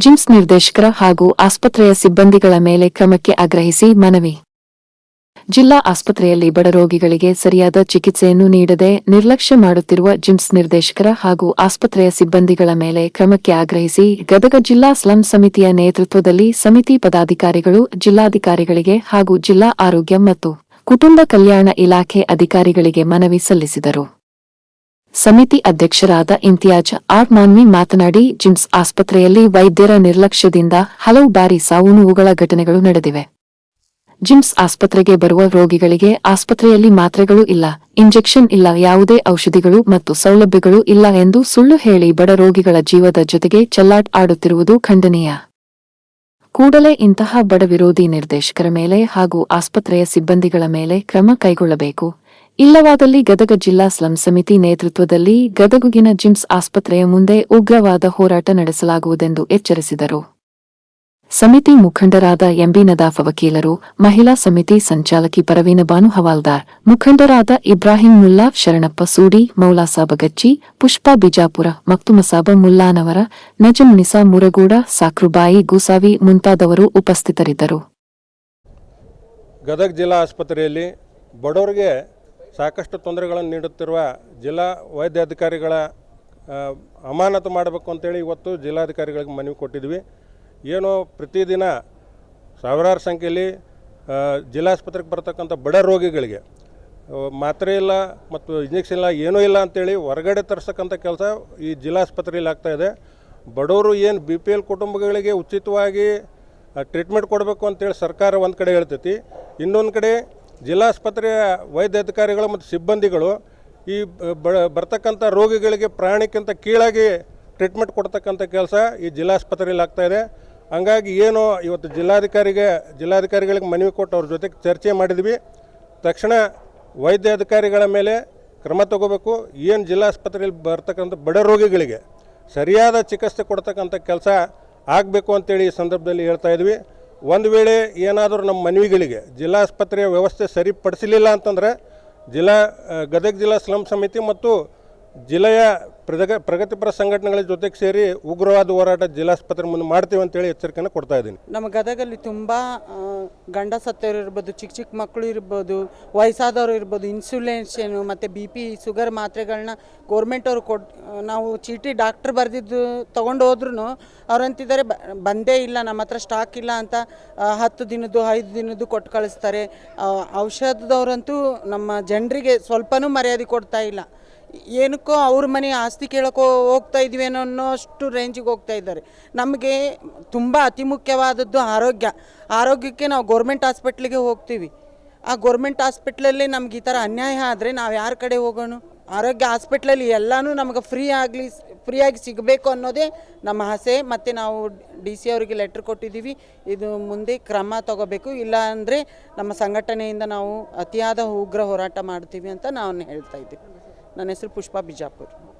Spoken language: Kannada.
ಜಿಮ್ಸ್ ನಿರ್ದೇಶಕರ ಹಾಗೂ ಆಸ್ಪತ್ರೆಯ ಸಿಬ್ಬಂದಿಗಳ ಮೇಲೆ ಕ್ರಮಕ್ಕೆ ಆಗ್ರಹಿಸಿ ಮನವಿ. ಜಿಲ್ಲಾ ಆಸ್ಪತ್ರೆಯಲ್ಲಿ ಬಡ ರೋಗಿಗಳಿಗೆ ಸರಿಯಾದ ಚಿಕಿತ್ಸೆಯನ್ನು ನೀಡದೆ ನಿರ್ಲಕ್ಷ್ಯ ಮಾಡುತ್ತಿರುವ ಜಿಮ್ಸ್ ನಿರ್ದೇಶಕರ ಹಾಗೂ ಆಸ್ಪತ್ರೆಯ ಸಿಬ್ಬಂದಿಗಳ ಮೇಲೆ ಕ್ರಮಕ್ಕೆ ಆಗ್ರಹಿಸಿ ಗದಗ ಜಿಲ್ಲಾ ಸ್ಲಂ ಸಮಿತಿಯ ನೇತೃತ್ವದಲ್ಲಿ ಸಮಿತಿ ಪದಾಧಿಕಾರಿಗಳು ಜಿಲ್ಲಾಧಿಕಾರಿಗಳಿಗೆ ಹಾಗೂ ಜಿಲ್ಲಾ ಆರೋಗ್ಯ ಮತ್ತು ಕುಟುಂಬ ಕಲ್ಯಾಣ ಇಲಾಖೆ ಅಧಿಕಾರಿಗಳಿಗೆ ಮನವಿ ಸಲ್ಲಿಸಿದರು. ಸಮಿತಿ ಅಧ್ಯಕ್ಷರಾದ ಇಂತಿಯಾಜ್ ಆರ್ ಮಾನ್ವಿ ಮಾತನಾಡಿ, ಜಿಮ್ಸ್ ಆಸ್ಪತ್ರೆಯಲ್ಲಿ ವೈದ್ಯರ ನಿರ್ಲಕ್ಷ್ಯದಿಂದ ಹಲವು ಬಾರಿ ಸಾವು-ನೋವುಗಳ ಘಟನೆಗಳು ನಡೆದಿವೆ. ಜಿಮ್ಸ್ ಆಸ್ಪತ್ರೆಗೆ ಬರುವ ರೋಗಿಗಳಿಗೆ ಆಸ್ಪತ್ರೆಯಲ್ಲಿ ಮಾತ್ರೆಗಳು ಇಲ್ಲ, ಇಂಜೆಕ್ಷನ್ ಇಲ್ಲ, ಯಾವುದೇ ಔಷಧಿಗಳು ಮತ್ತು ಸೌಲಭ್ಯಗಳು ಇಲ್ಲ ಎಂದು ಸುಳ್ಳು ಹೇಳಿ ಬಡ ರೋಗಿಗಳ ಜೀವದ ಜೊತೆಗೆ ಚೆಲ್ಲಾಟ ಆಡುತ್ತಿರುವುದು ಖಂಡನೀಯ. ಕೂಡಲೇ ಇಂತಹ ಬಡ ವಿರೋಧಿ ನಿರ್ದೇಶಕರ ಮೇಲೆ ಹಾಗೂ ಆಸ್ಪತ್ರೆಯ ಸಿಬ್ಬಂದಿಗಳ ಮೇಲೆ ಕ್ರಮ ಕೈಗೊಳ್ಳಬೇಕು. ಇಲ್ಲವಾದಲ್ಲಿ ಗದಗ ಜಿಲ್ಲಾ ಸ್ಲಂ ಸಮಿತಿ ನೇತೃತ್ವದಲ್ಲಿ ಗದಗುಗಿನ ಜಿಮ್ಸ್ ಆಸ್ಪತ್ರೆಯ ಮುಂದೆ ಉಗ್ರವಾದ ಹೋರಾಟ ನಡೆಸಲಾಗುವುದೆಂದು ಎಚ್ಚರಿಸಿದರು. ಸಮಿತಿ ಮುಖಂಡರಾದ ಎಂಬಿ ನದಾಫ್ ವಕೀಲರು, ಮಹಿಳಾ ಸಮಿತಿ ಸಂಚಾಲಕಿ ಪರವೀನ ಬಾನು ಹವಾಲ್ದಾರ್, ಮುಖಂಡರಾದ ಇಬ್ರಾಹಿಂ ಮುಲ್ಲಾ, ಶರಣಪ್ಪ ಸೂಡಿ, ಮೌಲಾಸಾಬ ಗಚ್ಚಿ, ಪುಷ್ಪಾ ಬಿಜಾಪುರ, ಮಕ್ತುಮಸಾಬ ಮುಲ್ಲಾನವರ, ನಜಮುನಿಸಾ ಮುರಗೂಡ, ಸಾಕ್ರುಬಾಯಿ ಗೂಸಾವಿ ಮುಂತಾದವರು ಉಪಸ್ಥಿತರಿದ್ದರು. ಗದಗ ಜಿಲ್ಲಾ ಆಸ್ಪತ್ರೆಯಲ್ಲಿ ಬಡವರಿಗೆ ಸಾಕಷ್ಟು ತೊಂದರೆಗಳನ್ನು ನೀಡುತ್ತಿರುವ ಜಿಲ್ಲಾ ವೈದ್ಯಾಧಿಕಾರಿಗಳ ಅಮಾನತು ಮಾಡಬೇಕು ಅಂತೇಳಿ ಇವತ್ತು ಜಿಲ್ಲಾಧಿಕಾರಿಗಳಿಗೆ ಮನವಿ ಕೊಟ್ಟಿದ್ವಿ. ಏನು ಪ್ರತಿದಿನ ಸಾವಿರಾರು ಸಂಖ್ಯೆಯಲ್ಲಿ ಜಿಲ್ಲಾಸ್ಪತ್ರೆಗೆ ಬರ್ತಕ್ಕಂಥ ಬಡ ರೋಗಿಗಳಿಗೆ ಮಾತ್ರೆ ಇಲ್ಲ ಮತ್ತು ಇಂಜೆಕ್ಷನ್ ಇಲ್ಲ, ಏನೂ ಇಲ್ಲ ಅಂಥೇಳಿ ಹೊರಗಡೆ ತರಿಸ್ತಕ್ಕಂಥ ಕೆಲಸ ಈ ಜಿಲ್ಲಾಸ್ಪತ್ರೆಯಲ್ಲಿ ಆಗ್ತಾಯಿದೆ. ಬಡವರು ಏನು BPL ಕುಟುಂಬಗಳಿಗೆ ಉಚಿತವಾಗಿ ಟ್ರೀಟ್ಮೆಂಟ್ ಕೊಡಬೇಕು ಅಂತೇಳಿ ಸರ್ಕಾರ ಒಂದು ಕಡೆ ಹೇಳ್ತೈತಿ, ಇನ್ನೊಂದು ಕಡೆ ಜಿಲ್ಲಾಸ್ಪತ್ರೆಯ ವೈದ್ಯಾಧಿಕಾರಿಗಳು ಮತ್ತು ಸಿಬ್ಬಂದಿಗಳು ಈ ಬರ್ತಕ್ಕಂಥ ರೋಗಿಗಳಿಗೆ ಪ್ರಾಣಿಕ್ಕಿಂತ ಕೀಳಾಗಿ ಟ್ರೀಟ್ಮೆಂಟ್ ಕೊಡ್ತಕ್ಕಂಥ ಕೆಲಸ ಈ ಜಿಲ್ಲಾಸ್ಪತ್ರೆಯಲ್ಲಿ ಆಗ್ತಾಯಿದೆ. ಹಂಗಾಗಿ ಏನು ಇವತ್ತು ಜಿಲ್ಲಾಧಿಕಾರಿಗಳಿಗೆ ಮನವಿ ಕೊಟ್ಟು ಅವ್ರ ಜೊತೆಗೆ ಚರ್ಚೆ ಮಾಡಿದ್ವಿ. ತಕ್ಷಣ ವೈದ್ಯಾಧಿಕಾರಿಗಳ ಮೇಲೆ ಕ್ರಮ ತಗೋಬೇಕು. ಏನು ಜಿಲ್ಲಾಸ್ಪತ್ರೆಯಲ್ಲಿ ಬರ್ತಕ್ಕಂಥ ಬಡ ರೋಗಿಗಳಿಗೆ ಸರಿಯಾದ ಚಿಕಿತ್ಸೆ ಕೊಡ್ತಕ್ಕಂಥ ಕೆಲಸ ಆಗಬೇಕು ಅಂತೇಳಿ ಈ ಸಂದರ್ಭದಲ್ಲಿ ಹೇಳ್ತಾ ಇದ್ವಿ. ಒಂದು ವೇಳೆ ಏನಾದರೂ ನಮ್ಮ ಮನವಿಗಳಿಗೆ ಜಿಲ್ಲಾಸ್ಪತ್ರೆಯ ವ್ಯವಸ್ಥೆ ಸರಿಪಡಿಸಲಿಲ್ಲ ಅಂತಂದರೆ ಗದಗ ಜಿಲ್ಲಾ ಸ್ಲಂ ಸಮಿತಿ ಮತ್ತು ಜಿಲ್ಲೆಯ ಪ್ರಗತಿಪರ ಸಂಘಟನೆಗಳ ಜೊತೆಗೆ ಸೇರಿ ಉಗ್ರವಾದ ಹೋರಾಟ ಜಿಲ್ಲಾಸ್ಪತ್ರೆ ಮುಂದೆ ಮಾಡ್ತೀವಿ ಅಂತೇಳಿ ಎಚ್ಚರಿಕೆಯನ್ನು ಕೊಡ್ತಾ ಇದ್ದೀನಿ. ನಮ್ಮ ಗದಗಲ್ಲಿ ತುಂಬ ಗಂಡ ಸತ್ತವರು ಇರ್ಬೋದು, ಚಿಕ್ಕ ಮಕ್ಕಳು ಇರ್ಬೋದು, ವಯಸ್ಸಾದವರು ಇರ್ಬೋದು, ಇನ್ಸುಲೆನ್ಷನು ಮತ್ತು BP ಶುಗರ್ ಮಾತ್ರೆಗಳನ್ನ ಗೋರ್ಮೆಂಟ್ ಅವರು ನಾವು ಚೀಟಿ ಡಾಕ್ಟ್ರ್ ಬರೆದಿದ್ದು ತೊಗೊಂಡು ಹೋದ್ರೂ ಅವ್ರಂತಿದ್ದಾರೆ ಬಂದೇ ಇಲ್ಲ, ನಮ್ಮ ಹತ್ರ ಸ್ಟಾಕ್ ಇಲ್ಲ ಅಂತ 10 ದಿನದ್ದು 5 ದಿನದ್ದು ಕೊಟ್ಟು ಕಳಿಸ್ತಾರೆ. ಔಷಧದವರಂತೂ ನಮ್ಮ ಜನರಿಗೆ ಸ್ವಲ್ಪನೂ ಮರ್ಯಾದೆ ಕೊಡ್ತಾ ಇಲ್ಲ. ಏನಕ್ಕೋ ಅವ್ರ ಮನೆ ಆಸ್ತಿ ಕೇಳೋಕ್ಕೋ ಹೋಗ್ತಾ ಇದ್ವಿ ಅನ್ನೋಷ್ಟು ರೇಂಜಿಗೆ ಹೋಗ್ತಾ ಇದ್ದಾರೆ. ನಮಗೆ ತುಂಬ ಅತಿ ಮುಖ್ಯವಾದದ್ದು ಆರೋಗ್ಯಕ್ಕೆ ನಾವು ಗೋರ್ಮೆಂಟ್ ಹಾಸ್ಪಿಟ್ಲಿಗೆ ಹೋಗ್ತೀವಿ. ಆ ಗೋರ್ಮೆಂಟ್ ಹಾಸ್ಪಿಟ್ಲಲ್ಲಿ ನಮ್ಗೆ ಈ ಥರ ಅನ್ಯಾಯ ಆದರೆ ನಾವು ಯಾರ ಕಡೆ ಹೋಗೋಣ? ಆರೋಗ್ಯ ಹಾಸ್ಪಿಟ್ಲಲ್ಲಿ ಎಲ್ಲನೂ ನಮಗೆ ಫ್ರೀಯಾಗಿ ಸಿಗಬೇಕು ಅನ್ನೋದೇ ನಮ್ಮ ಆಸೆ. ಮತ್ತು ನಾವು DC ಅವರಿಗೆ ಲೆಟ್ರ್ ಕೊಟ್ಟಿದ್ದೀವಿ, ಇದು ಮುಂದೆ ಕ್ರಮ ತಗೋಬೇಕು, ಇಲ್ಲ ಅಂದರೆ ನಮ್ಮ ಸಂಘಟನೆಯಿಂದ ನಾವು ಅತಿಯಾದ ಉಗ್ರ ಹೋರಾಟ ಮಾಡ್ತೀವಿ ಅಂತ ನಾನು ಹೇಳ್ತಾ ಇದ್ದೀವಿ. ನನ್ನ ಹೆಸರು ಪುಷ್ಪಾ ಬಿಜಾಪುರ್.